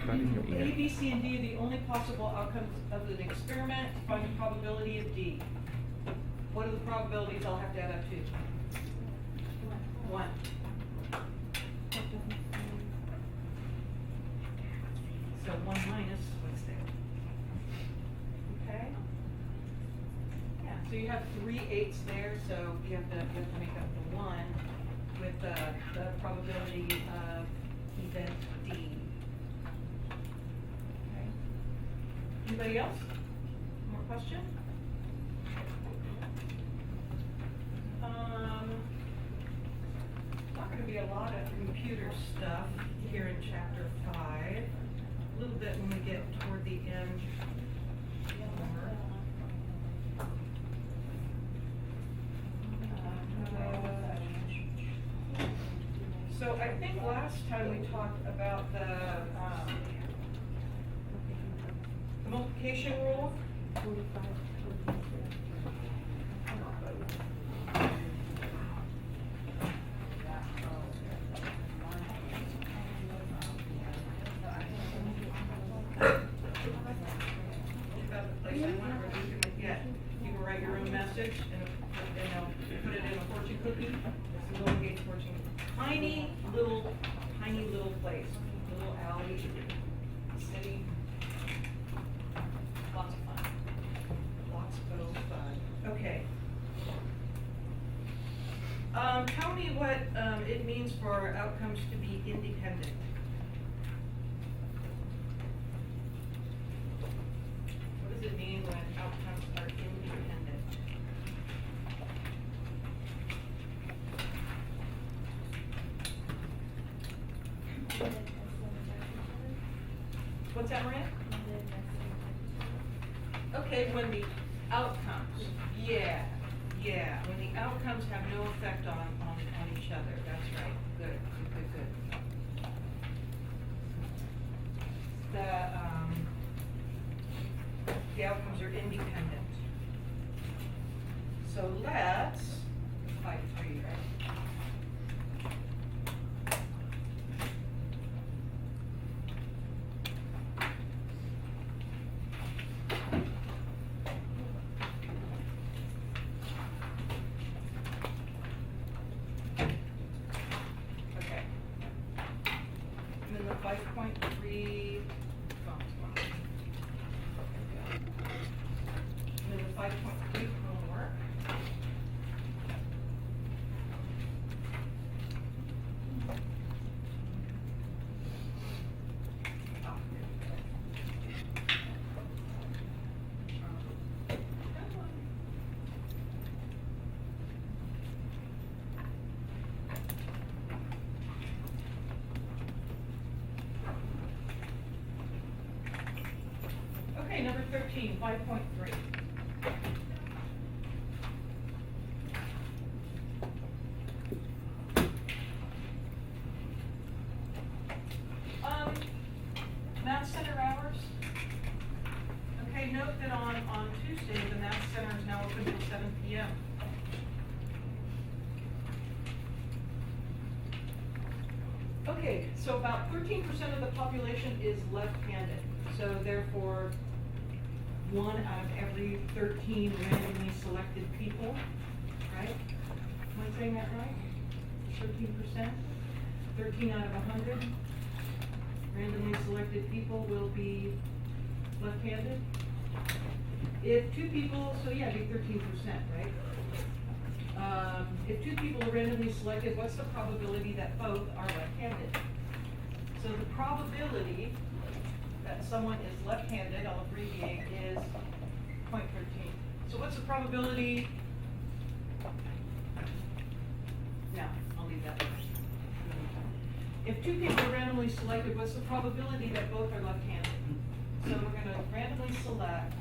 right in your A, ear. B, C, and D are the only possible outcomes of an experiment. Find the probability of D. What are the probabilities I'll have to add up to? 1. So 1 minus what's there? Okay? Yeah, so you have 3/8 there, so you have to make up the 1 with the probability of event D. Okay. Anybody else? More question? Not going to be a lot of computer stuff here in chapter 5. A little bit when we get toward the end. So I think last time we talked about the multiplication rule. You can write your own message and put it in a fortune cookie. It's a little Gates fortune cookie. Tiny little place, little alley, city. Lots of fun. Okay. Tell me what it means for our outcomes to be independent. What does it mean when outcomes are independent? What's that, Maria? Okay, when the outcomes, yeah, when the outcomes have no effect on each other, that's right, good. The outcomes are independent. So let's fight 3, right? Okay. And then the 5.3. And then the 5.3 homework. Okay, number 13, 5.3. Math Center hours. Okay, note that on Tuesday, the Math Center is now open until 7 p.m. Okay, so about 13% of the population is left-handed. So therefore, 1 out of every 13 randomly selected people, right? Am I saying that right? 13%? 13 out of 100 randomly selected people will be left-handed. If 2 people, so yeah, it'd be 13%, right? If 2 people are randomly selected, what's the probability that both are left-handed? So the probability that someone is left-handed, I'll abbreviate, is 0.13. So what's the probability? No, I'll leave that. If 2 people are randomly selected, what's the probability that both are left-handed? So we're going to randomly select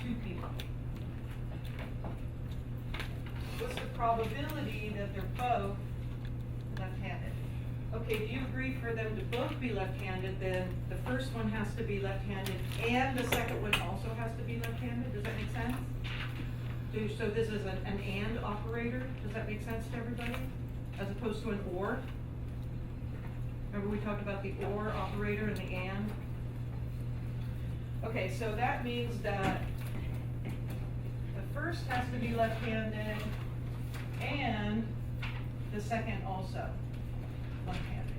2 people. What's the probability that they're both left-handed? Okay, do you agree for them to both be left-handed, then the first one has to be left-handed and the second one also has to be left-handed? Does that make sense? So this is an and operator. Does that make sense to everybody? as opposed to an or. Remember we talked about the or operator and the and? Okay, so that means that the first has to be left-handed and the second also left-handed.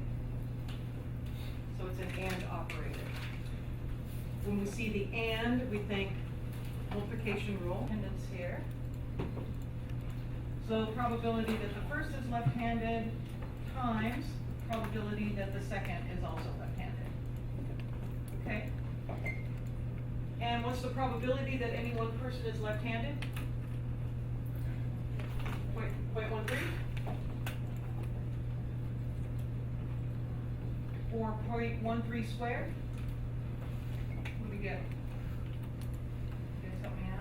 So it's an and operator. When we see the and, we think multiplication rule, and it's here. So probability that the first is left-handed times probability that the second is also left-handed. Okay? And what's the probability that any one person is left-handed? 0.13? Or 0.13 squared? What do we get? You guys help me out?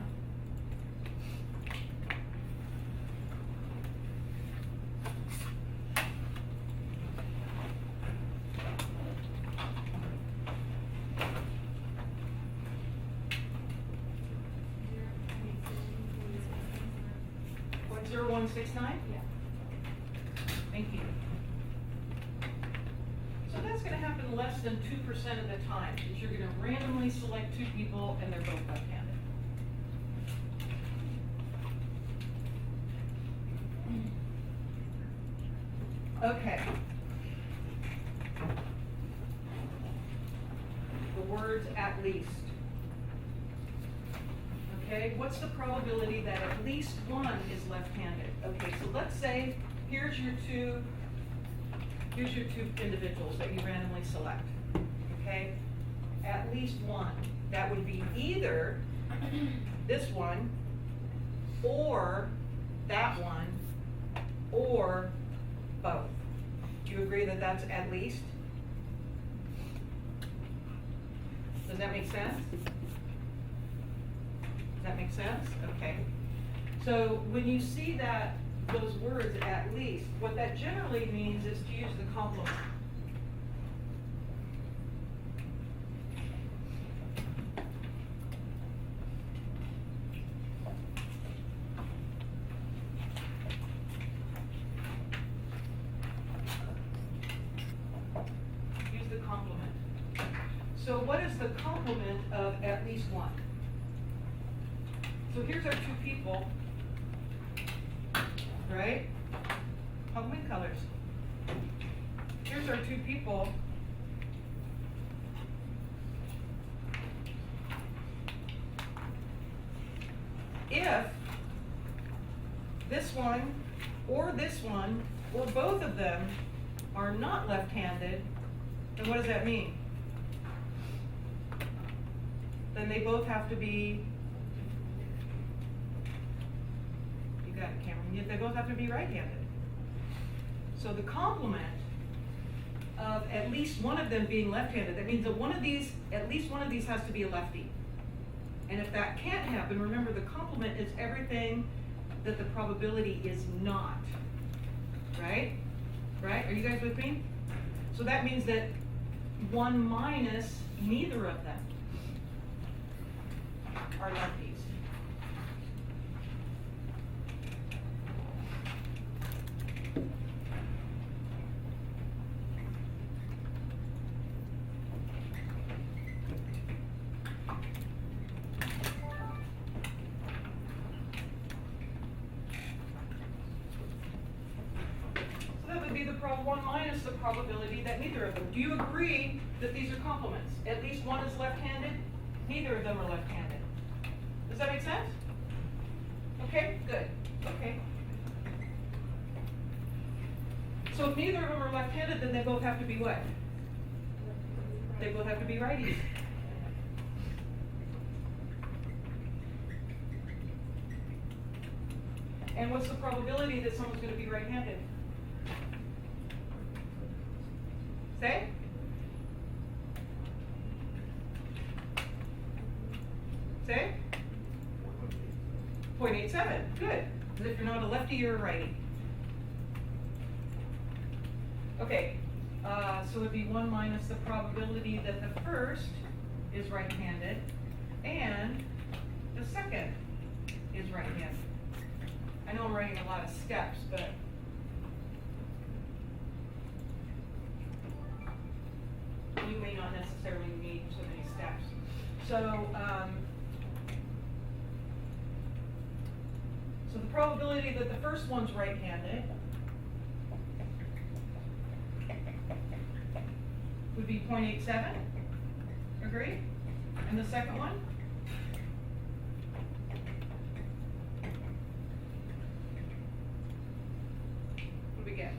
.0169? Yeah. Thank you. So that's going to happen less than 2% of the time, because you're going to randomly select two people and they're both left-handed. Okay. The words at least. Okay, what's the probability that at least one is left-handed? Okay, so let's say here's your two individuals that you randomly select. Okay, at least one. That would be either this one, or that one, or both. Do you agree that that's at least? Does that make sense? Does that make sense? Okay. So when you see that, those words at least, what that generally means is to use the complement. Use the complement. So what is the complement of at least one? So here's our two people, right? Complement colors. Here's our two people. If this one, or both of them are not left-handed, then what does that mean? Then they both have to be, you got it, Cameron, they both have to be right-handed. So the complement of at least one of them being left-handed, that means that one of these, at least one of these has to be a lefty. And if that can't happen, remember the complement is everything that the probability is not. Right? Right? Are you guys with me? So that means that 1 minus neither of them are lefties. One minus the probability that neither of them. Do you agree that these are complements? At least one is left-handed, neither of them are left-handed. Does that make sense? Okay, good. Okay. So if neither of them are left-handed, then they both have to be what? They both have to be righties. And what's the probability that someone's going to be right-handed? Say? Say? 0.87. Good. Because if you're not a lefty, you're a righty. Okay. So it would be 1 minus the probability that the first is right-handed and the second is right-handed. I know I'm writing a lot of steps, but necessarily need so many steps. So, so the probability that the first one's right-handed would be 0.87, agree? And the second one? What do we get?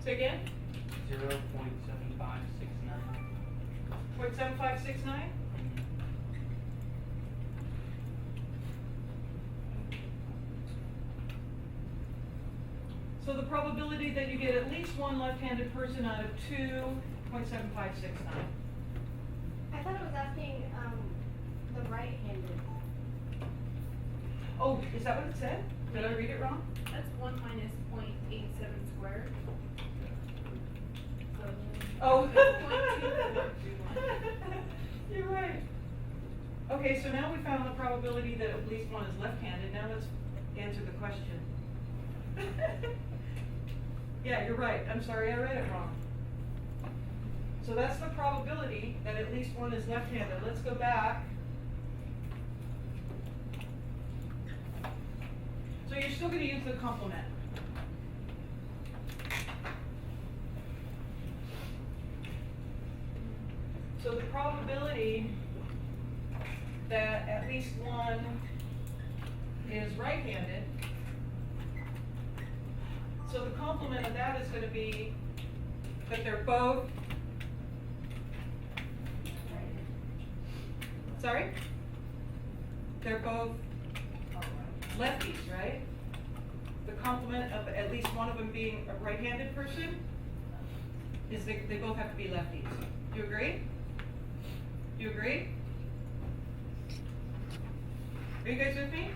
Say again? 0.7569. 0.7569? So the probability that you get at least one left-handed person out of two, 0.7569. I thought it was asking, the right-handed. Oh, is that what it said? Did I read it wrong? That's 1 minus 0.87 squared. So, Oh. 0.2431. You're right. Okay, so now we found the probability that at least one is left-handed. Now let's answer the question. Yeah, you're right. I'm sorry, I read it wrong. So that's the probability that at least one is left-handed. Let's go back. So you're still going to use the complement. So the probability that at least one is right-handed, so the complement of that is going to be that they're both, sorry? They're both lefties, right? The complement of at least one of them being a right-handed person is they both have to be lefties. Do you agree? Do you agree? Are you guys with me?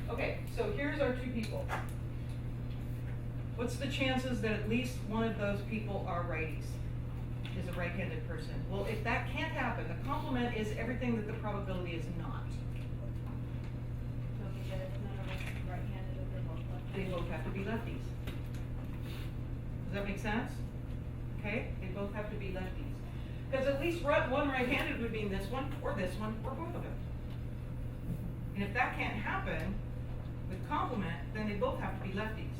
Okay, so here's our two people. What's the chances that at least one of those people are righties? Is a right-handed person? Well, if that can't happen, the complement is everything that the probability is not. So we get it's none of us right-handed if they're both left. They both have to be lefties. Does that make sense? Okay, they both have to be lefties. Because at least one right-handed would mean this one, or both of them. And if that can't happen with complement, then they both have to be lefties.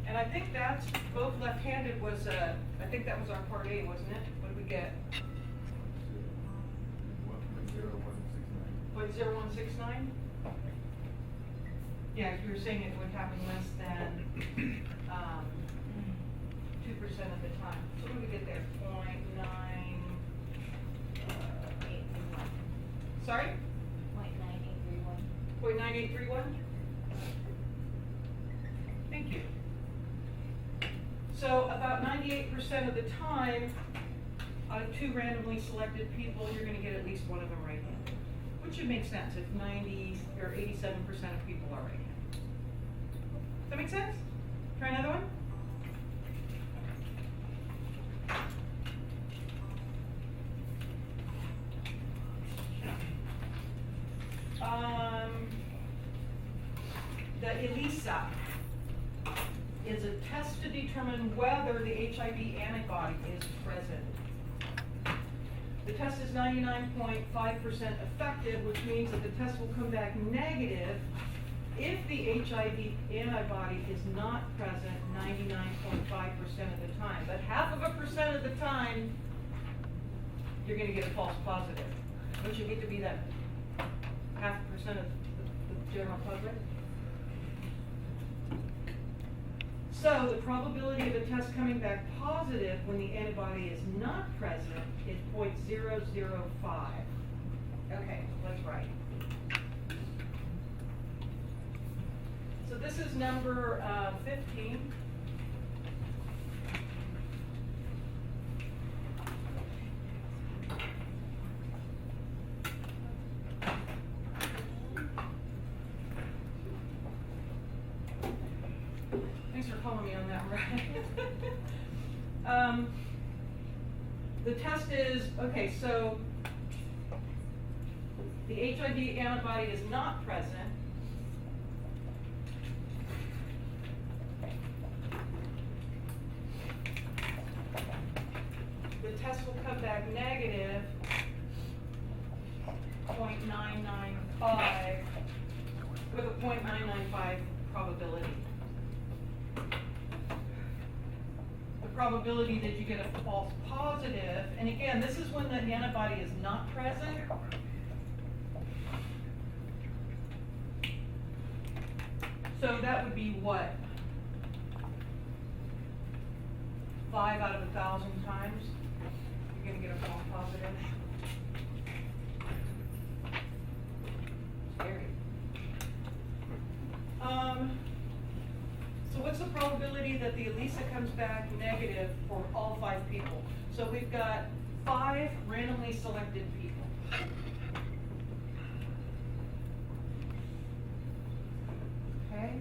And I think that's, both left-handed was, I think that was our part A, wasn't it? What did we get? 0.0169? Yeah, you were saying it would happen less than 2% of the time. So what do we get there? 831. Sorry? 0.9831. 0.9831? Thank you. So about 98% of the time, out of two randomly selected people, you're going to get at least one of them right-handed. Which should make sense if 90 or 87% of people are right-handed. Does that make sense? Try another one. The ELISA is a test to determine whether the HIV antibody is present. The test is 99.5% effective, which means that the test will come back negative if the HIV antibody is not present 99.5% of the time. But 0.5% of the time, you're going to get a false positive. Don't you get to be that 0.5% of the general public? So the probability of a test coming back positive when the antibody is not present is 0.005. Okay, let's write. So this is number 15. Thanks for calling me on that, right? the test is, okay, so the HIV antibody is not present. The test will come back negative 0.995 with a 0.995 probability. The probability that you get a false positive, and again, this is when the antibody is not present. So that would be what? 5 out of 1,000 times you're gonna get a false positive. Scary. So what's the probability that the ELISA comes back negative for all 5 people? So we've got 5 randomly selected people. Okay?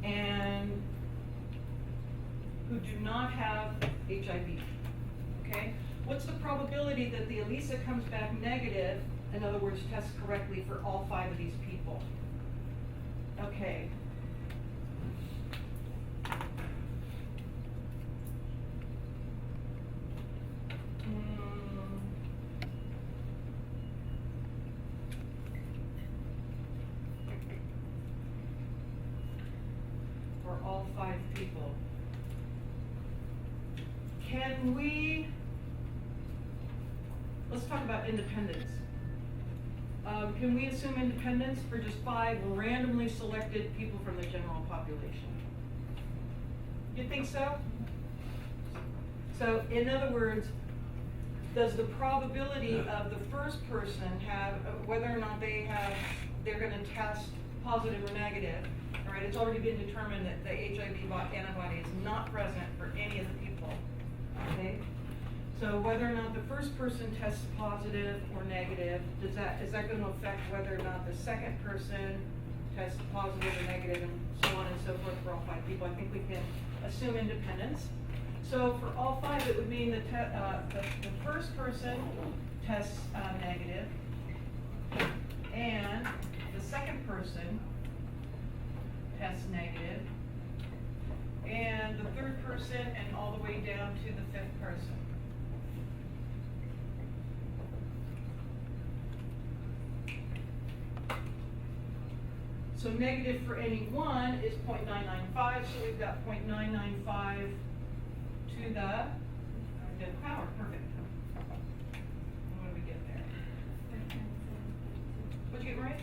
And who do not have HIV. Okay? What's the probability that the ELISA comes back negative, in other words, tests correctly for all 5 of these people? Okay. For all 5 people. Can we, let's talk about independence. Can we assume independence for just 5 randomly selected people from the general population? You think so? So, in other words, does the probability of the first person have, whether or not they're gonna test positive or negative, all right, it's already been determined that the HIV antibody is not present for any of the people, okay? So whether or not the first person tests positive or negative, is that gonna affect whether or not the second person tests positive or negative, and so on and so forth for all 5 people? I think we can assume independence. So for all 5, it would mean that the first person tests negative, and the second person tests negative, and the third person, and all the way down to the 5th person. So negative for any one is 0.995, so we've got 0.995 to the 5th power, perfect. What do we get there? What'd you get right?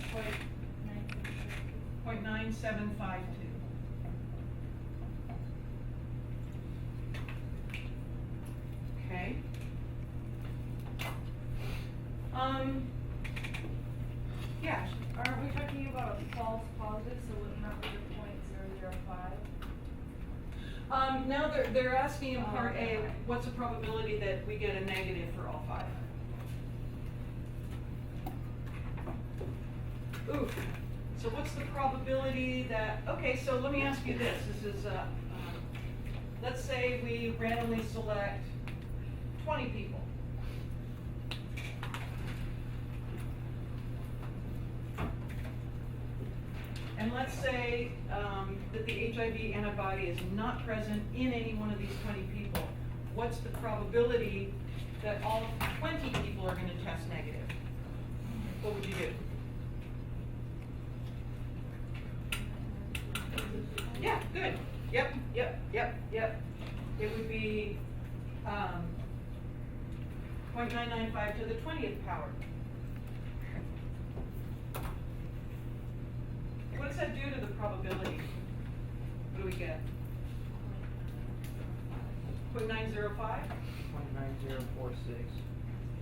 0.9752. Okay. Yeah. Aren't we talking about a false positive, so wouldn't that be the 0.005? Now they're asking in part A, what's the probability that we get a negative for all 5? Ooh, so what's the probability that, okay, so let me ask you this. This is, let's say we randomly select 20 people. And let's say that the HIV antibody is not present in any one of these 20 people. What's the probability that all 20 people are going to test negative? What would you do? Yeah, good. Yep. It would be 0.995 to the 20th power. What does that do to the probability? What do we get? 0.905? 0.9046.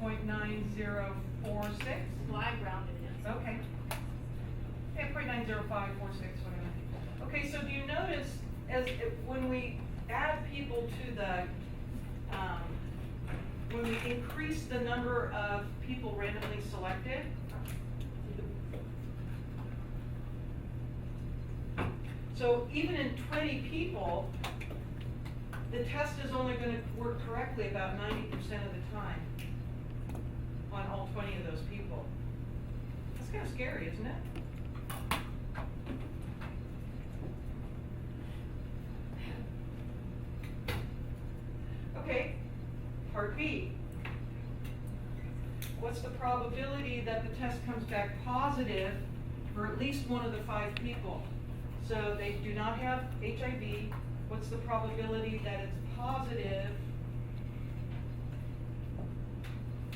0.9046? Well, I rounded it. Okay. Yeah, 0.90546, whatever. Okay, so do you notice when we add people to the, when we increase the number of people randomly selected, so even in 20 people, the test is only gonna work correctly about 90% of the time on all 20 of those people. That's kind of scary, isn't it? Okay, part B. What's the probability that the test comes back positive for at least one of the 5 people? So they do not have HIV. What's the probability that it's positive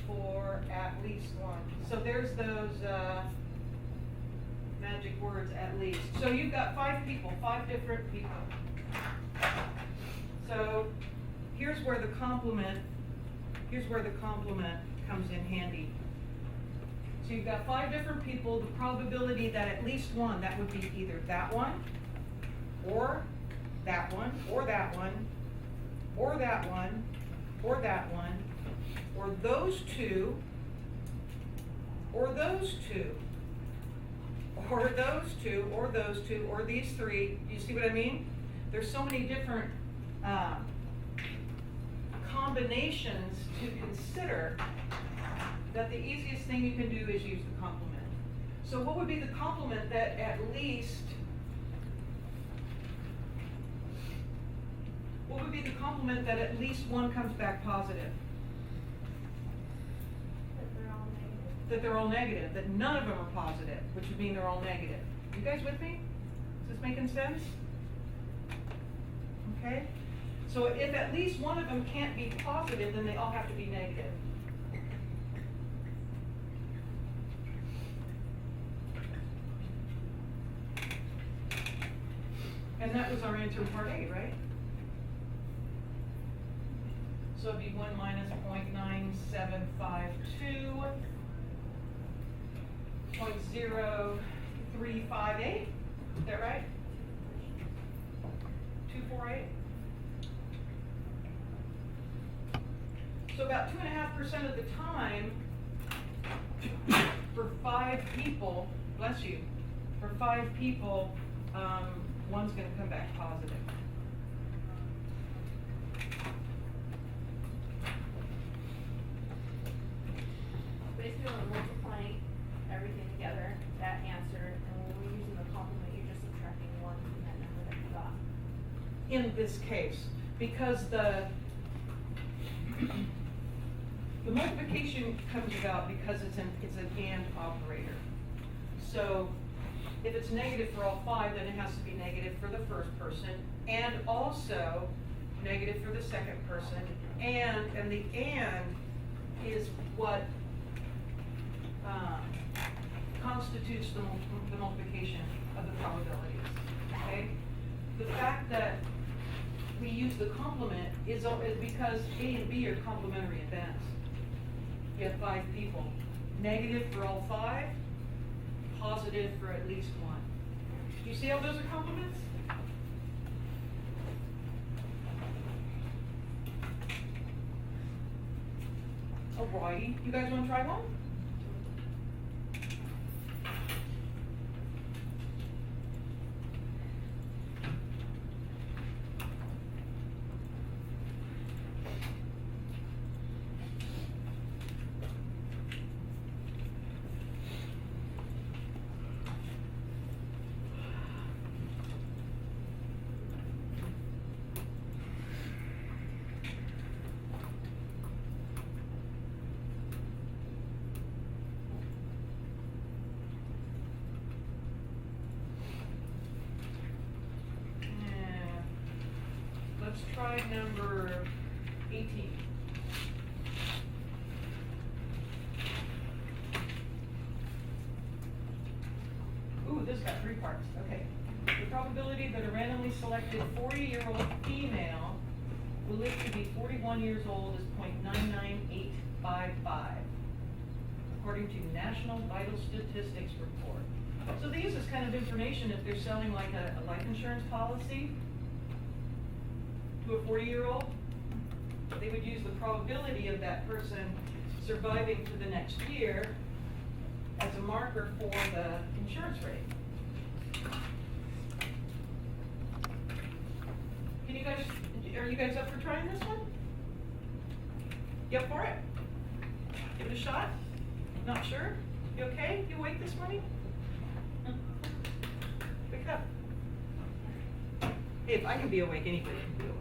for at least one? So there's those magic words, at least. So you've got 5 people, 5 different people. So here's where the complement comes in handy. So you've got 5 different people, the probability that at least one, that would be either that one, or that one, or that one, or that one, or that one, or those 2, or those 2, or those 2, or those 2, or these 3. Do you see what I mean? There's so many different combinations to consider that the easiest thing you can do is use the complement. So what would be the complement that at least, one comes back positive? That they're all negative, that none of them are positive, which would mean they're all negative. You guys with me? Is this making sense? Okay? So if at least one of them can't be positive, then they all have to be negative. And that was our answer in part A, right? So it'd be 1 minus 0.9752, 0.0358, is that right? 248? So about 2.5% of the time, for 5 people, bless you, for 5 people, one's gonna come back positive. Basically, when we're multiplying everything together, that answer, and when we're using the complement, you're just subtracting 1 from that number that you got. In this case, because the multiplication comes about because it's an AND operator. So if it's negative for all 5, then it has to be negative for the first person, and also negative for the second person, and the AND is what constitutes the multiplication of the probabilities, okay? The fact that we use the complement is because A and B are complementary events. You have 5 people. Negative for all 5, positive for at least 1. Do you see how those are complements? Alrighty, you guys wanna try one? Let's try number 18. Ooh, this got 3 parts. Okay. The probability that a randomly selected 40-year-old female will live to be 41 years old is 0.99855, according to National Vital Statistics Report. So they use this kind of information if they're selling like a life insurance policy to a 40-year-old. They would use the probability of that person surviving for the next year as a marker for the insurance rate. Can you guys, are you you guys up for trying this one? You up for it? Give it a shot? Not sure? You okay? You awake this morning? Wake up. Hey, if I can be awake, anybody can be awake.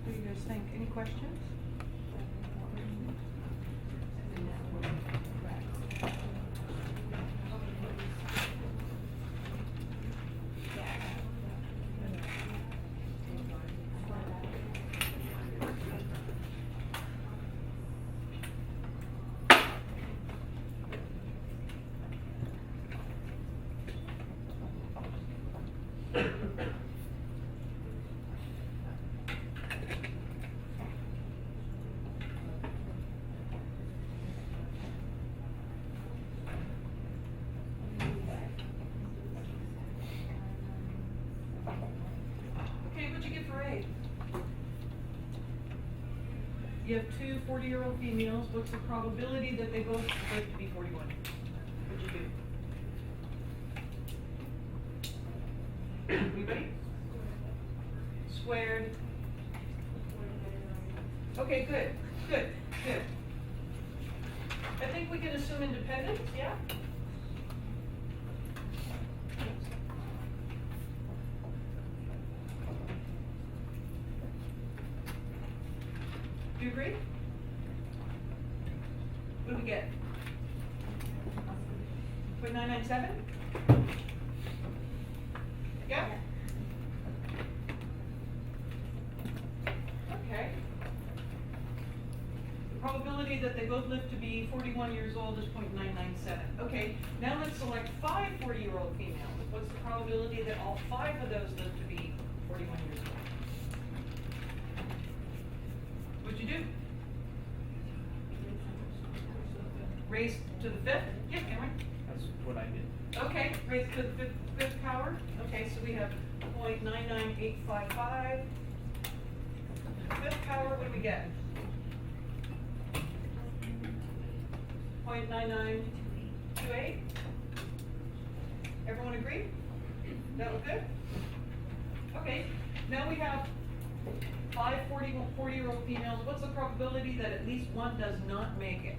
What do you guys think? Any questions? Okay, what'd you get for A? You have two 40-year-old females. What's the probability that they both live to be 41? What'd you do? Anybody? Squared. Okay, good, good, good. I think we can assume independence, yeah? Do you agree? What do we get? 0.997? Yeah? Okay. The probability that they both live to be 41 years old is 0.997. Okay, now let's select 5 40-year-old females. What's the probability that all 5 of those live to be 41 years old? What'd you do? Raise to the 5th? Yeah, Cameron? That's what I did. Okay, raise to the fifth power. Okay, so we have 0.99855. Fifth power, what do we get? 0.9928. Everyone agree? That look good? Okay, now we have 5 40-year-old females. What's the probability that at least one does not make it?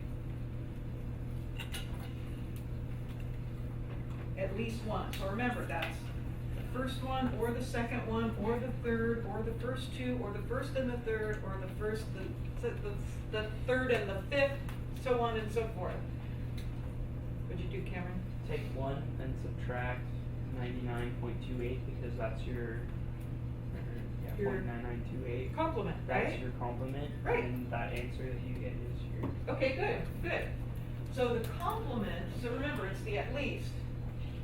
At least one. So remember, that's the first one, or the second one, or the third, or the first 2, or the first and the third, or the first, the third and the fifth, so on and so forth. What'd you do, Cameron? Take 1 and subtract 99.28 because that's your Your 0.9928. complement, That's right? your complement. Right. And that answer that you get is your. Okay, good, good. So the complement, so remember, it's the at least.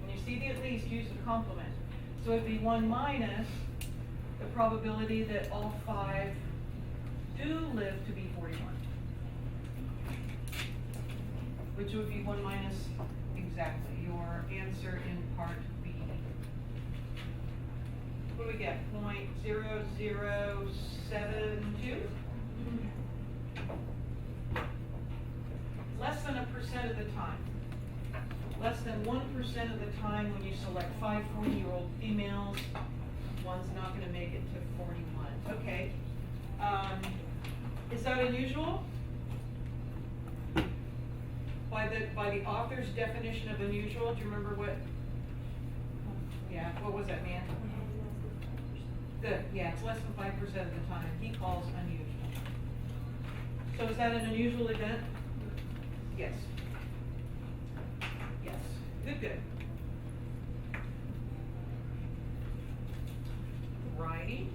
When you see the at least, use the complement. So it'd be 1 minus the probability that all 5 do live to be 41. Which So it would be 1 minus, exactly, your answer in part B. What do we get? 0.0072? Less than 1% of the time. Less than 1% of the time when you select 5 40-year-old females, one's not gonna make it to 41. Okay. Is that unusual? By the author's definition of unusual, do you remember what? Yeah, what was that, man? Yeah, it's less than 5% of the time he calls unusual. So is that an unusual event? Yes. Yes. Good. Righty.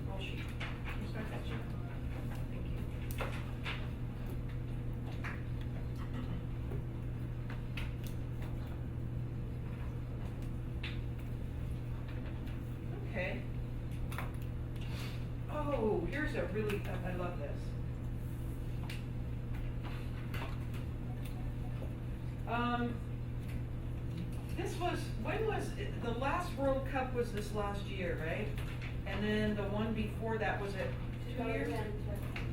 Roll sheet. You start that sheet. Thank you. Okay. Oh, here's a really, I love this. This was, when was, the last World Cup was this last year, right? And then the one before that was it 2 years?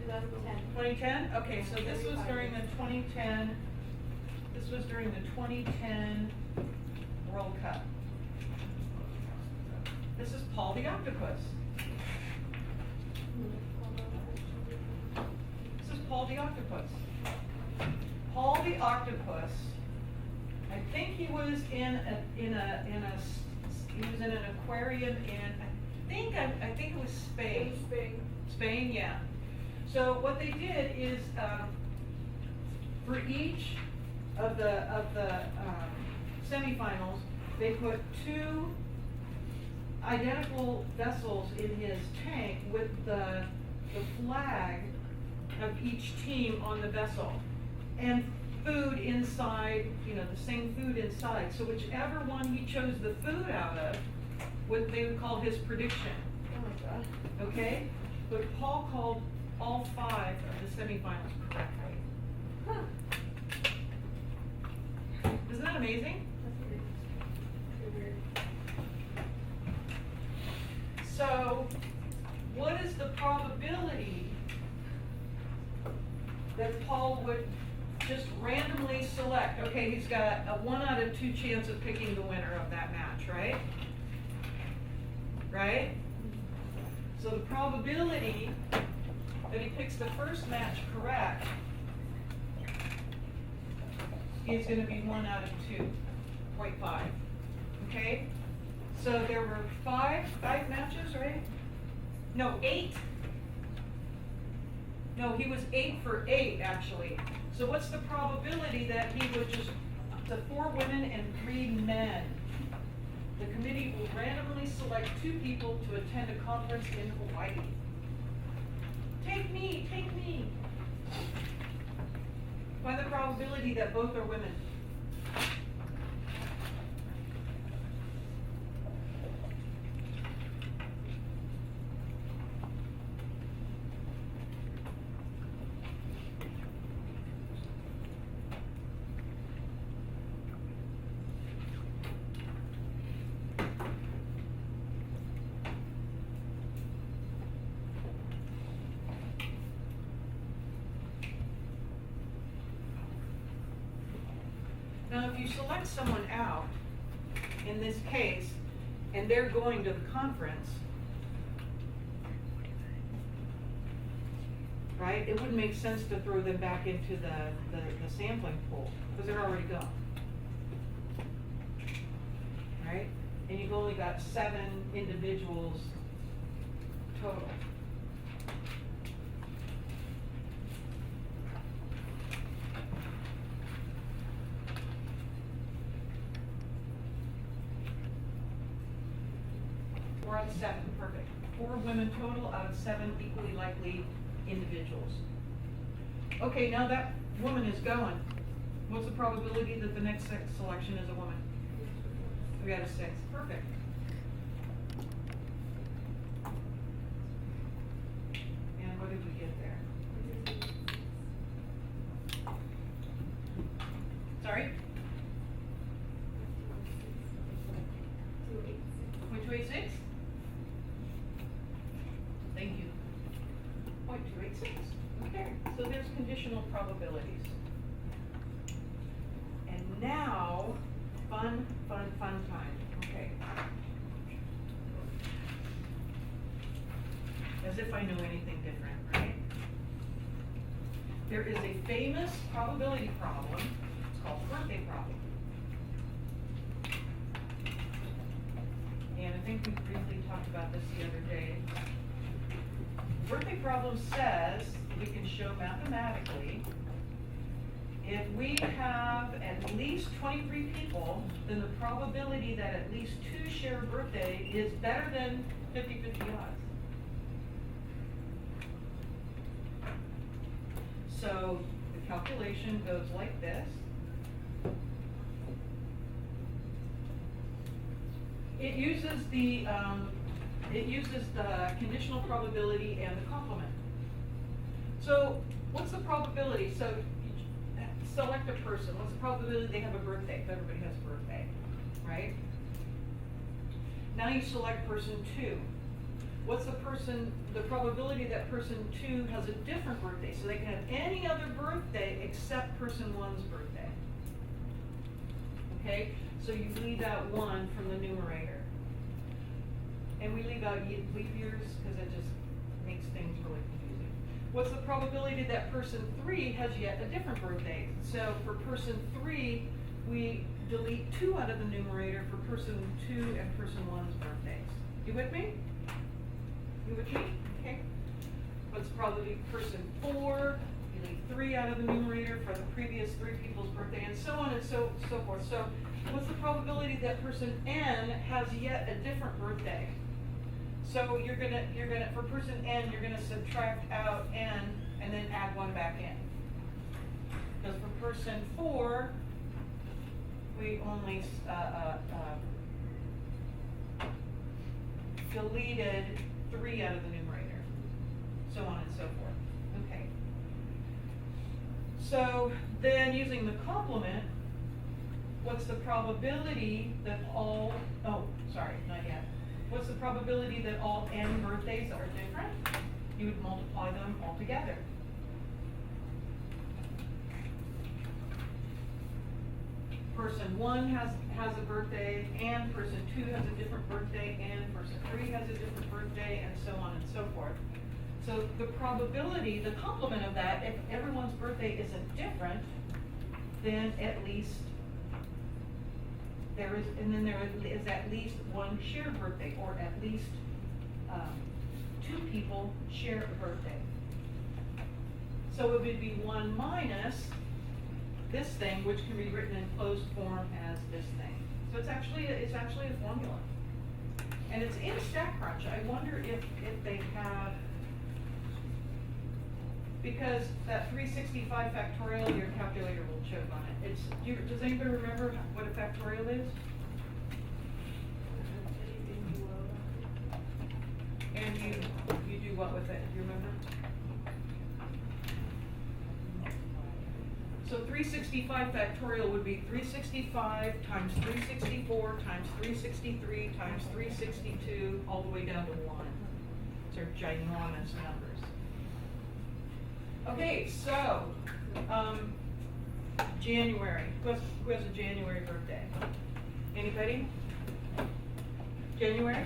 2010. 2010? Okay, so this was during the 2010, this was during the 2010 World Cup. This is Paul the Octopus. This is Paul the Octopus. Paul the Octopus, I think he was in an aquarium in, I think it was Spain. Spain, yeah. So what they did is, for each of the semifinals, they put 2 identical vessels in his tank with the flag of each team on the vessel. And food inside, the same food inside. So whichever one he chose the food out of, what they would call his prediction. Oh my god. Okay? But Paul called all 5 of the semifinals correctly. Huh. Isn't that amazing? That's weird. That's weird. So, what is the probability that Paul would just randomly select? Okay, he's got a 1 out of 2 chance of picking the winner of that match, right? Right? So the probability that he picks the first match correct is going to be 1 out of 2.5. Okay? So there were 5 matches, right? No, 8. No, he was 8 for 8 actually. So what's the probability that he would just, the 4 women and 3 men? The committee will randomly select 2 people to attend a conference in Hawaii. Take me. By the probability that both are women. Now, if you select someone out, in this case, and they're going to the conference, right, it wouldn't make sense to throw them back into the sampling pool, because they're already gone. Right? And you've only got 7 individuals total. Out of 7, perfect. 4 women total out of 7 equally likely individuals. Okay, now that woman is going. What's the probability that the next selection is a woman? 3 out of 6, perfect. Sorry? 0.286? Thank you. 0.286. Okay, so there's conditional probabilities. And now, fun time. Okay. As if I know anything different, right? There is a famous probability problem. It's called the birthday problem. And I think we briefly talked about this the other day. The birthday problem says we can show mathematically if we have at least 23 people, then the probability that at least 2 share a birthday is better than 50-50 odds. So the calculation goes like this. It uses the conditional probability and the complement. So what's the probability? So you select a person. What's the probability they have a birthday? If everybody has a birthday, right? Now you select person 2. What's the probability that person 2 has a different birthday? So they can have any other birthday except person 1's birthday. Okay, so you leave out 1 from the numerator. And we leave out leap years because it just makes things really confusing. What's the probability that person 3 has yet a different birthday? So for person 3, we delete 2 out of the numerator for person 2 and person 1's birthdays. You with me? You with me? Okay. What's the probability of person 4? You leave 3 out of the numerator for the previous 3 people's birthday, and so on and so forth. So what's the probability that person N has yet a different birthday? So you're gonna for person N, you're gonna subtract out N and then add 1 back in. Because for person 4, we only deleted 3 out of the numerator, so on and so forth. Okay. So then using the complement, what's the probability that all, oh, sorry, not yet. What's the probability that all N birthdays are different? You would multiply them all together. Person 1 has a birthday, and person 2 has a different birthday, and person 3 has a different birthday, and so on and so forth. So the probability, the complement of that, if everyone's birthday isn't different, then at least there is, and then there is at least 1 shared birthday, or at least 2 people share a birthday. So it would be 1 minus this thing, which can be written in closed form as this thing. So it's actually a formula, and it's in StatCrunch. I wonder if they have, because that 365 factorial, your calculator will choke on it. Does anybody remember what a factorial is? And you do what with it? Do you remember? So 365 factorial would be 365 times 364 times 363 times 362 all the way down to 1. These are ginormous numbers. Okay, so January. Who has a January birthday? Anybody? January?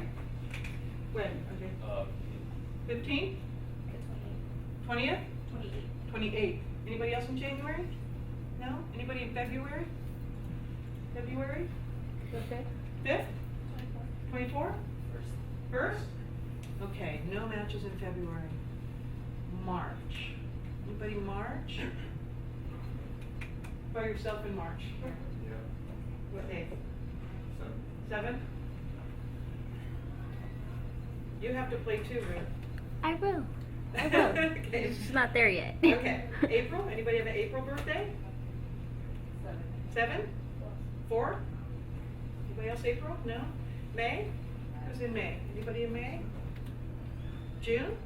When? Okay. 15th? 20th? 28th. Anybody else in January? No? Anybody in February? February? Okay. 5th? 24? First? Okay, no matches in February. March. Anybody March? By yourself in March? Yeah. What day? 7. 7? You have to play too, Ruth. I will. Okay. It's not there yet. Okay. April? Anybody have an April birthday? 7? 4? Anybody else April? No? May? Who's in May? Anybody in May? June?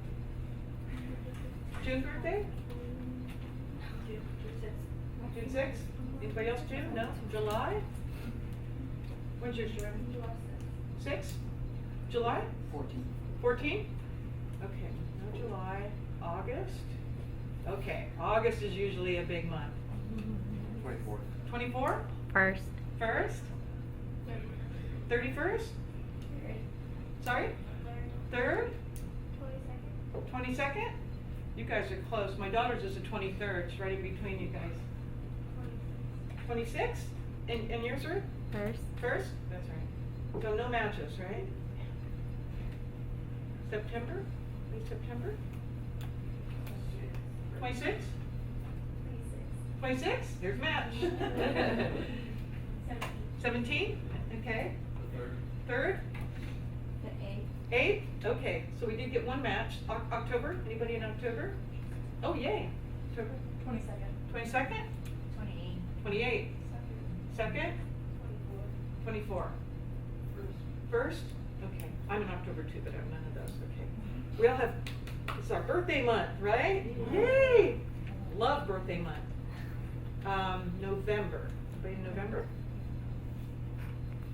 June birthday? June sixth? Anybody else June? No? July? When's yours, Jeremy? July 6th? July? 14. 14? Okay, no July. August? Okay, August is usually a big month. 24. 24? First. First? 31st? Sorry? Third? 22nd? You guys are close. My daughter's is the 23rd. It's right in between you guys. 26th? And yours, Ruth? First. First? That's right. So no matches, right? September? Late September? 26? 26? There's match. 17? Okay. Third? The 8th. 8th? Okay, so we did get one match. October? Anybody in October? Oh, yay. October? 22nd. 22nd? 28th. Second? 24. First? Okay. I'm in October too, but I'm none of those. Okay. We all have, it's our birthday month, right? Yay! Love birthday month. November. Anybody in November?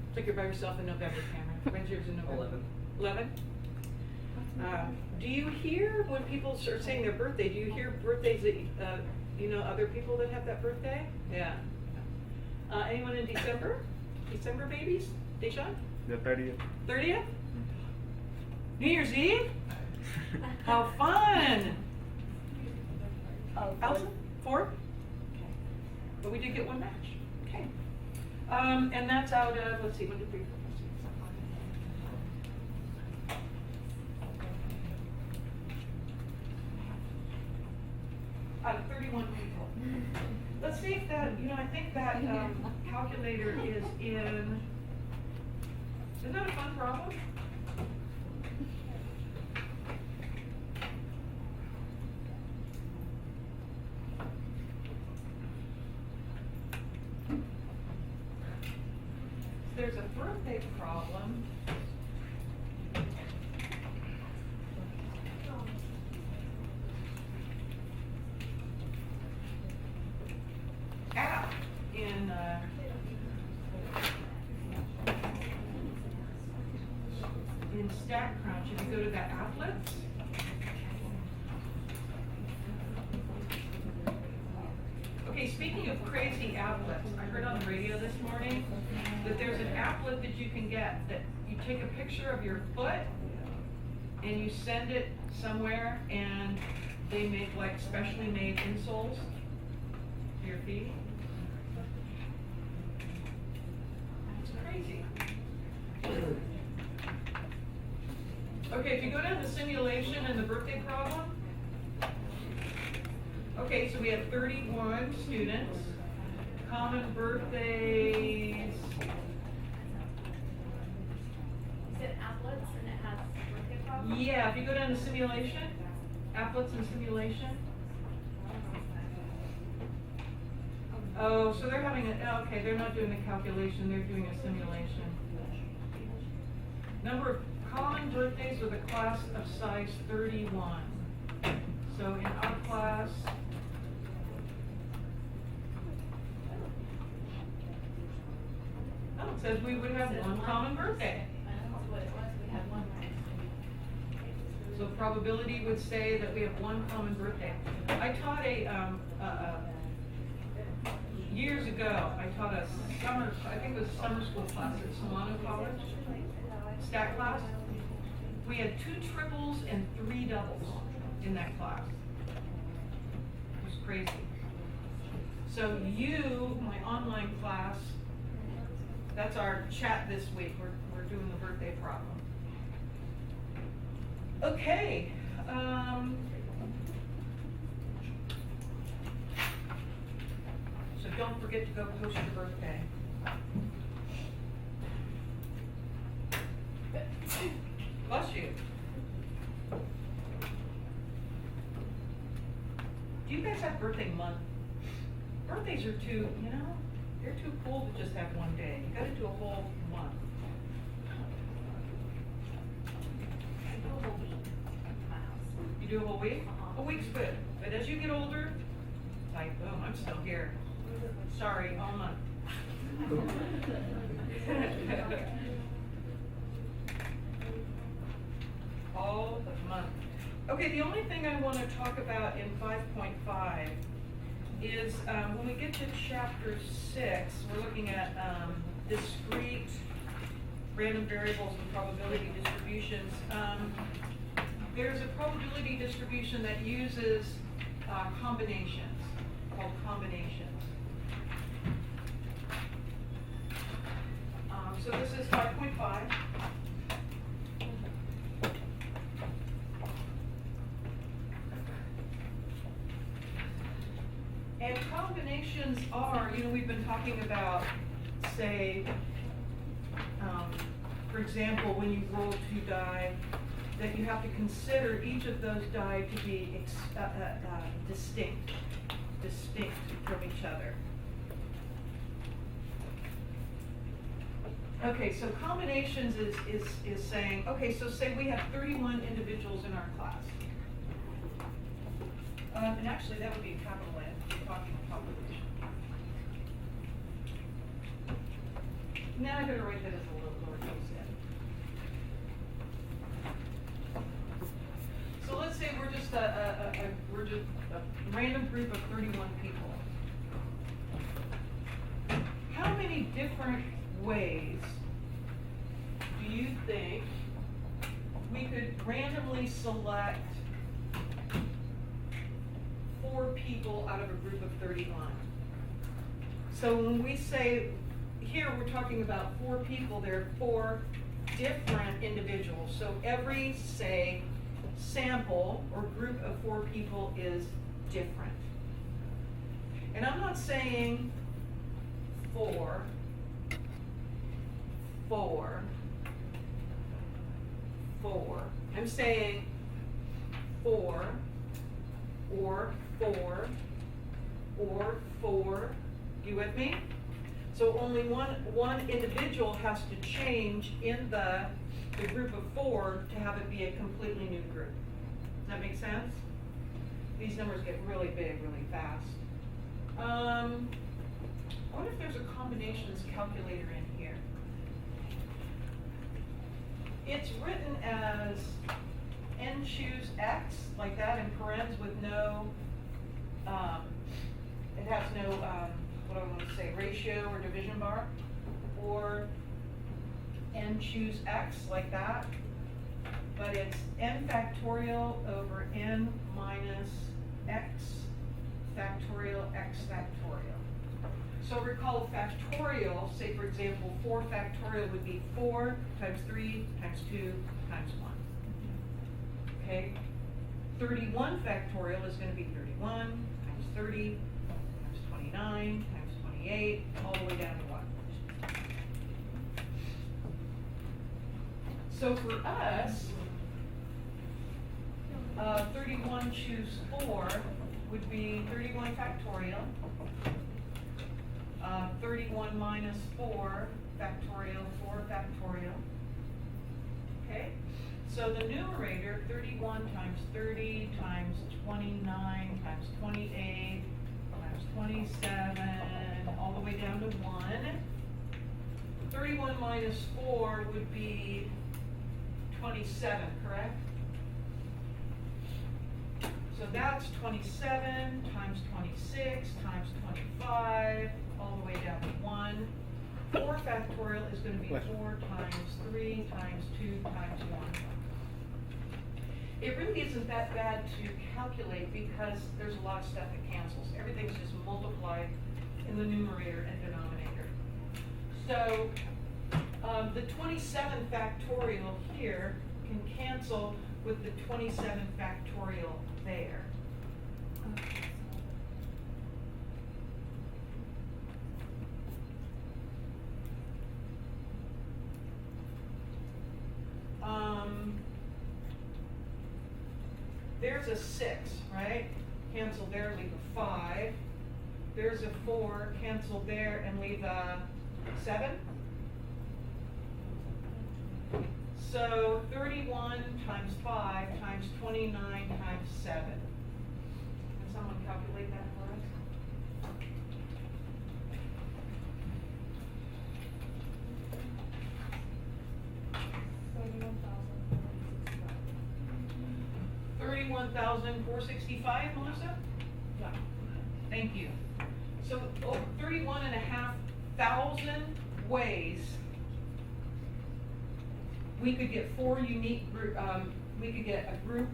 It's like you're by yourself in November, Cameron. When's yours in November? 11. 11? Do you hear when people are saying their birthday, do you hear birthdays that, you know, other people that have that birthday? Yeah. Anyone in December? December babies? Deshaun? The 30th. 30th? New Year's Eve? How fun! Allison? 4th? Okay. But we did get one match. Okay. And that's out of, let's see, 1, 2, 3, 4, 5, 6, 7, 8. Out of 31 people. Let's see if that, you know, I think that calculator is in, isn't that a fun problem? There's a birthday problem. App in StatCrunch, if you go to that applets. Okay, speaking of crazy applets, I heard on the radio this morning that there's an applet that you can get that you take a picture of your foot and you send it somewhere and they make like specially made insoles for your feet. It's crazy. Okay, if you go down to simulation and the birthday problem. Okay, so we have 31 students. Common birthdays. You said applets and it has birthday problems? Yeah, if you go down to simulation, applets and simulation. Oh, so they're having a, okay, they're not doing the calculation, they're doing a simulation. Number of common birthdays with a class of size 31. So in our class, oh, it says we would have one common birthday. That's what it was, we had one right. So probability would say that we have one common birthday. I taught years ago, I taught a summer, I think it was a summer school class at Solano College, stat class. We had 2 triples and 3 doubles in that class. It was crazy. So you, my online class, that's our chat this week. We're doing the birthday problem. Okay. So don't forget to go post your birthday. Bless you. Do you guys have birthday month? Birthdays are too, you know, they're too cool to just have one day. You gotta do a whole month. I do a whole week at my house. You do a whole week? Uh-huh. A week's good. But as you get older, it's like, boom, I'm still here. Sorry, all month. All month. Okay, the only thing I want to talk about in 5.5 is when we get to chapter 6, we're looking at discrete random variables and probability distributions. There's a probability distribution that uses combinations, called combinations. So this is 5.5. And combinations are, we've been talking about, say, for example, when you roll 2 die, that you have to consider each of those die to be distinct from each other. Okay, so combinations is saying, okay, so say we have 31 individuals in our class. And actually, that would be a capital N, we're talking population. Now I'm going to write that as a little lowercase n. So let's say we're just a random group of 31 people. How many different ways do you think we could randomly select 4 people out of a group of 31? So when we say, here we're talking about 4 people, there are 4 different individuals. So every, say, sample or group of 4 people is different. And I'm not saying 4, 4, 4. I'm saying 4, or 4, or 4. You with me? So only one individual has to change in the group of 4 to have it be a completely new group. Does that make sense? These numbers get really big really fast. I wonder if there's a combinations calculator in here. It's written as n choose x, like that, in parens with no, it has no, what do I want to say, ratio or division bar, or n choose x, like that, but it's n factorial over n minus x factorial x factorial. So recall factorial, say for example, 4 factorial would be 4 times 3 times 2 times 1. Okay? 31 factorial is going to be 31 times 30 times 29 times 28, all the way down to 1. So for us, 31 choose 4 would be 31 factorial. 31 minus 4 factorial, 4 factorial. Okay? So the numerator, 31 times 30 times 29 times 28 times 27, all the way down to 1. 31 minus 4 would be 27, correct? So that's 27 times 26 times 25, all the way down to 1. 4 factorial is going to be 4 times 3 times 2 times 1. It really isn't that bad to calculate because there's a lot of stuff that cancels. Everything's just multiplied in the numerator and denominator. So the 27 factorial here can cancel with the 27 factorial there. There's a 6, right? Cancel there, leave a 5. There's a 4, cancel there and leave a 7. So 31 times 5 times 29 times 7. Can someone calculate that for us? 31,465, Melissa? Yeah. Thank you. So over 31,500 ways we could get four unique group, we could get a group,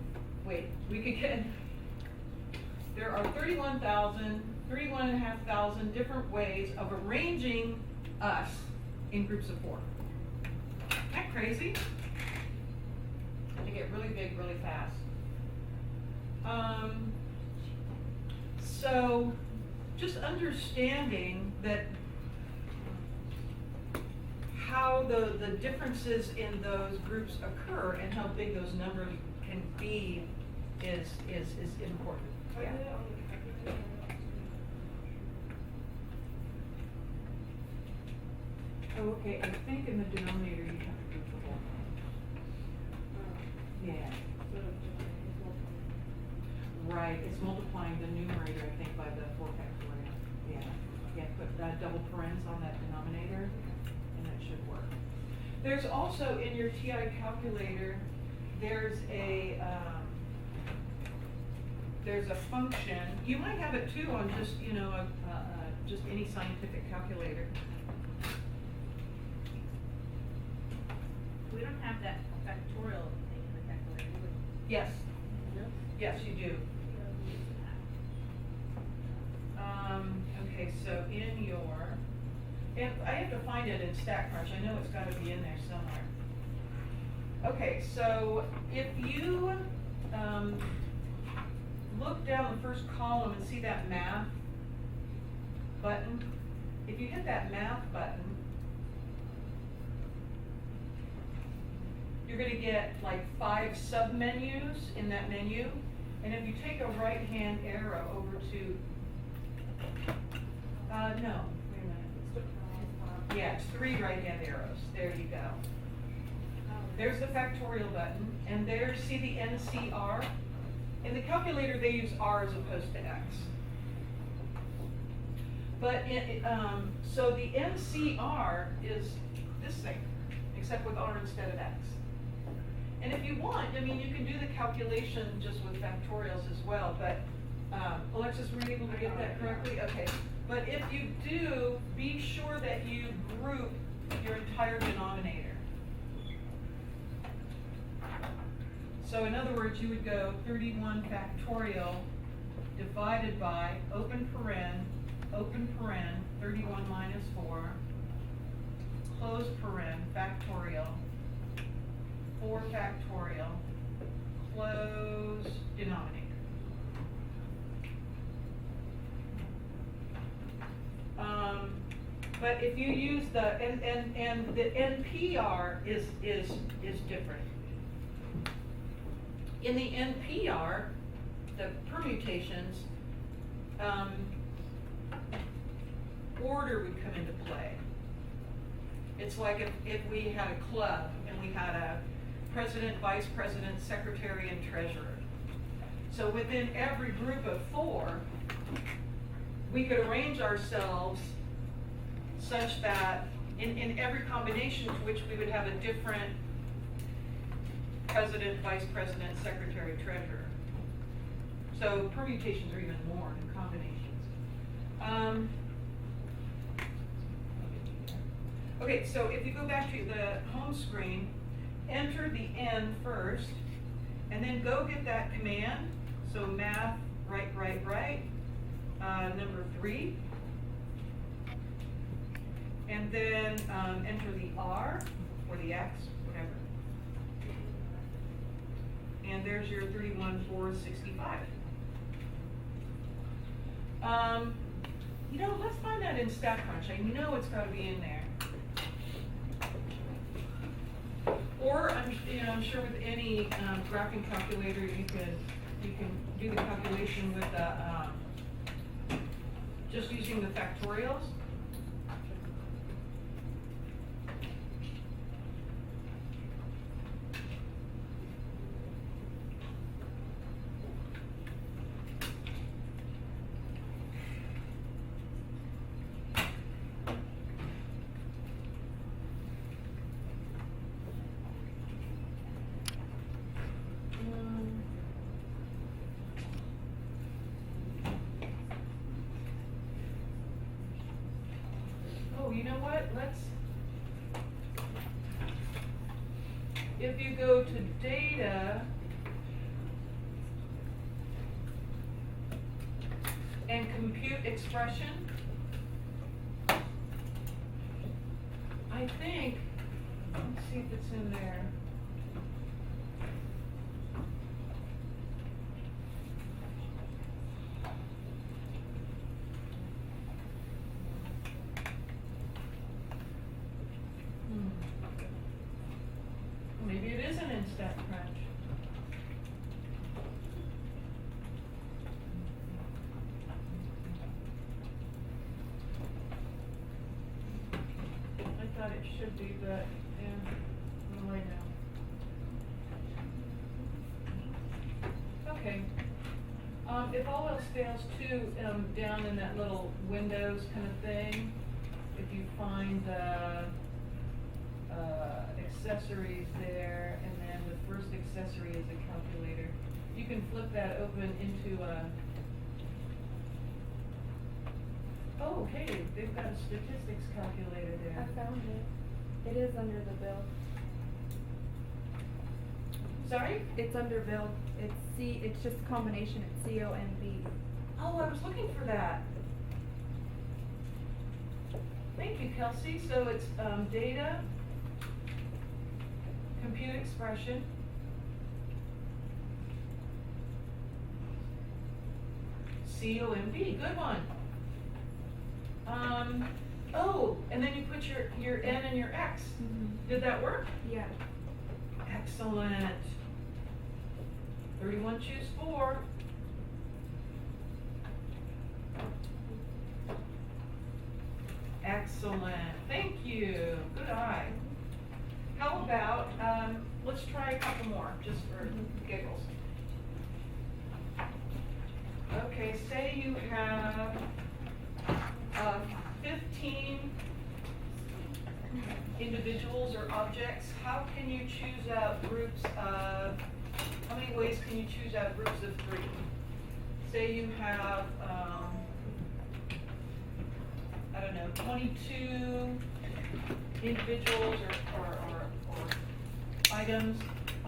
there are 31,500 different ways of arranging us in groups of four. Isn't that crazy? They get really big really fast. So just understanding that how the differences in those groups occur and how big those numbers can be is important. I Yeah. did it on the calculator. Oh, okay, I think in the denominator you have to group the whole thing. Yeah. Right, it's multiplying the numerator, I think, by the 4 factorial. Yeah, yeah, put double parens on that denominator, and that should work. There's also in your TI calculator, there's a function. You might have it too on just, you know, just any scientific calculator. We don't have that factorial thing in the calculator, do we? Yes, yes, you do. Okay, so in your, and I have to find it in StatCrunch, I know it's gotta be in there somewhere. Okay, so if you, look down the first column and see that math button, if you hit that math button, you're gonna get like 5 sub-menus in that menu, and if you take a right-hand arrow over to, no, wait a minute. Yeah, it's 3 right-hand arrows, there you go. There's the factorial button, and there, see the NCR? In the calculator, they use R as opposed to X. But, so the NCR is this thing, except with R instead of X. And if you want, I mean, you can do the calculation just with factorials as well, but, Alexis, were you able to get that correctly? Okay, but if you do, be sure that you group your entire denominator. So in other words, you would go 31 factorial divided by, open paren, 31 minus 4, close paren, factorial, 4 factorial, close denominator. But if you use the, and the NPR is different. In the NPR, the permutations, order would come into play. It's like if we had a club and we had a president, vice president, secretary, and treasurer. So within every group of 4, we could arrange ourselves such that in every combination to which we would have a different president, vice president, secretary, treasurer. So permutations are even more than combinations. Okay, so if you go back to the home screen, enter the N first, and then go get that command. So math, right, number 3. And then enter the R or the X, whatever. And there's your 31,465. You know, let's find that in StatCrunch. I know it's got to be in there. Or I'm sure with any graphing calculator, you can do the calculation with the just using the factorials. you know what, if you go to data and compute expression, I think, let's see if it's in there. Maybe it isn't in StatCrunch. I thought it should be, but, yeah, what do I know? Okay. If all else fails too, down in that little Windows kind of thing, if you find the accessories there, and then the first accessory is a calculator, you can flip that open into a, oh, hey, they've got a statistics calculator I there. found it. It is under the bill. Sorry? It's under bill. It's just a combination, it's CONB. Oh, I was looking for that. Thank you, Kelsey. So it's, data, compute expression, COMB, good one. Oh, and then you put your N and your X. Did that work? Yeah. Excellent. 31, choose 4. Excellent, thank you, good eye. How about, let's try a couple more, just for giggles. Okay, say you have, 15 individuals or objects. How can you choose out groups of, how many ways can you choose out groups of 3? Say you have, I don't know, 22 individuals or items.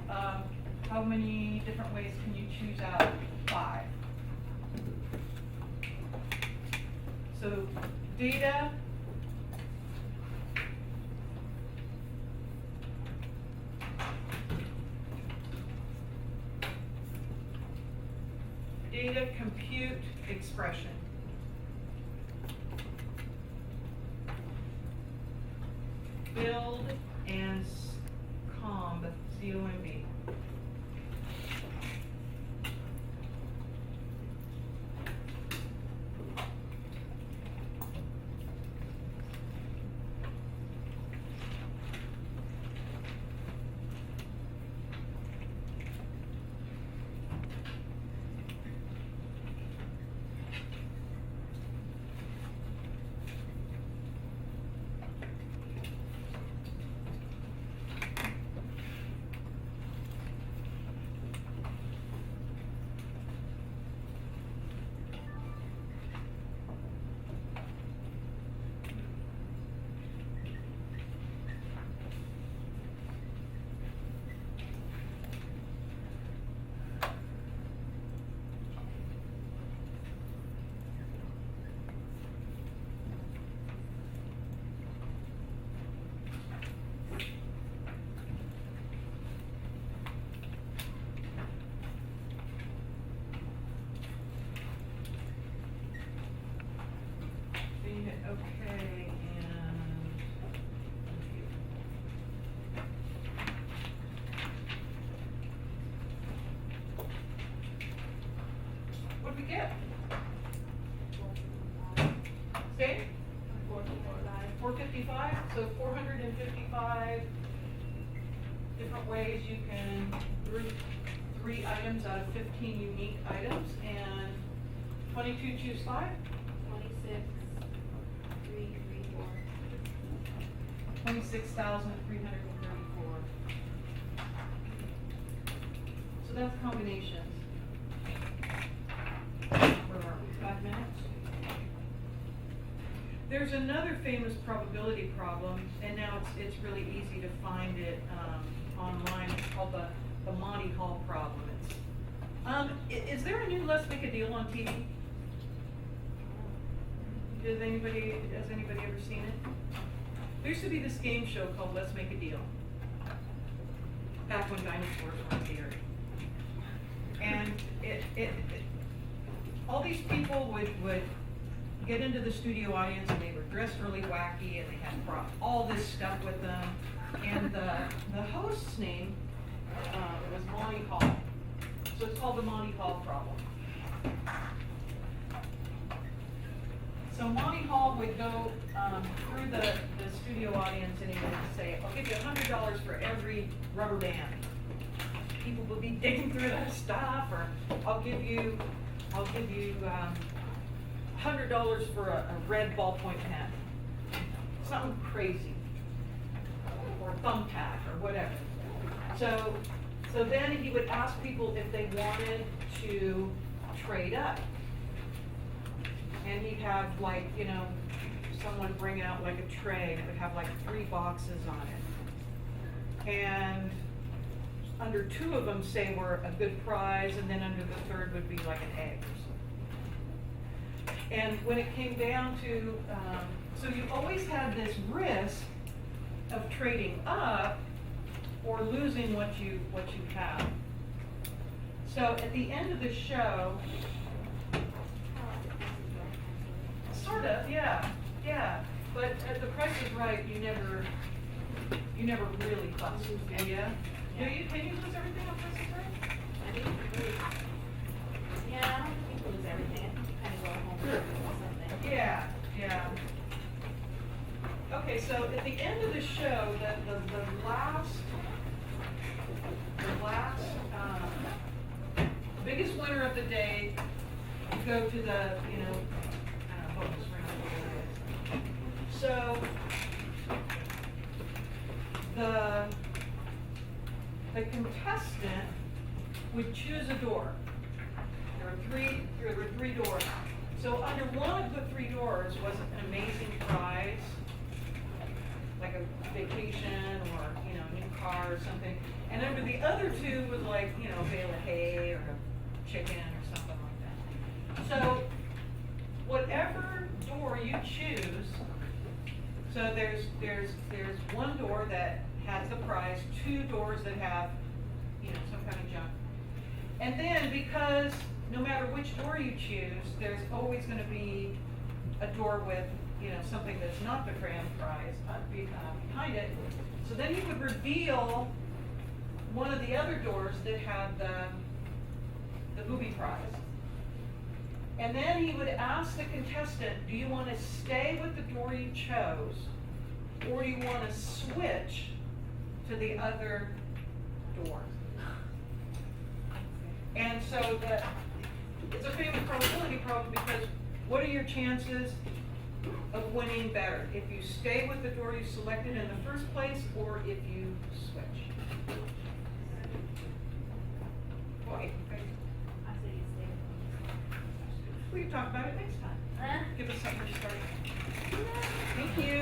How many different ways can you choose out 5? So data, compute expression. Build and comb, C-O-M-B. Okay, and what did we get? Stay? 455, so 455 different ways you can group 3 items out of 15 unique items, and 22 choose 5? 26, 334. 26,334. So that's combinations. Where are we, 5 minutes? There's another famous probability problem, and now it's really easy to find it, online. It's called the Monty Hall problem. Is there a new Let's Make a Deal on TV? Has anybody ever seen it? There used to be this game show called Let's Make a Deal, back when dinosaurs weren't here. And all these people would get into the studio audience, and they were dressed really wacky, and they had brought all this stuff with them. And the host's name was Monty Hall. So it's called the Monty Hall problem. So Monty Hall would go through the studio audience, and he would say, "I'll give you $100 for every rubber band." People would be digging through that stuff, or I'll give you $100 for a red ballpoint pen, something crazy, or a thumbtack, or whatever. So then he would ask people if they wanted to trade up. And he'd have, like, you know, someone bring out like a tray that would have like 3 boxes on it. And under 2 of them, say, were a good prize, and then under the 3rd would be like an egg or something. And when it came down to, so you always had this risk of trading up or losing what you have. So at the end of the show, sort of, yeah. But at The Price is Right, you never really bust, do you? Can you lose everything on Price is Right? I think yeah, I don't think we lose everything. I think you kind of go home or something. Yeah. Okay, so at the end of the show, the last biggest winner of the day, you go to the, you know, I don't know, bonus round. So the contestant would choose a door. There were 3 doors. So under one of the 3 doors was an amazing prize, like a vacation or, you know, a new car or something. And under the other 2 was like, you know, a bale of hay or a chicken or something like that. So whatever door you choose, so there's 1 door that has the prize, 2 doors that have, you know, some kind of junk. And then, because no matter which door you choose, there's always going to be a door with, you know, something that's not the grand prize behind it. So then you would reveal one of the other doors that had the booby prize. And then he would ask the contestant, do you want to stay with the door you chose, or do you want to switch to the other door? And so it's a famous probability problem, because what are your chances of winning better? If you stay with the door you selected in the first place, or if you switch? Boy, I say you stay with we can talk about it next time. them. Give us something to start. Thank you.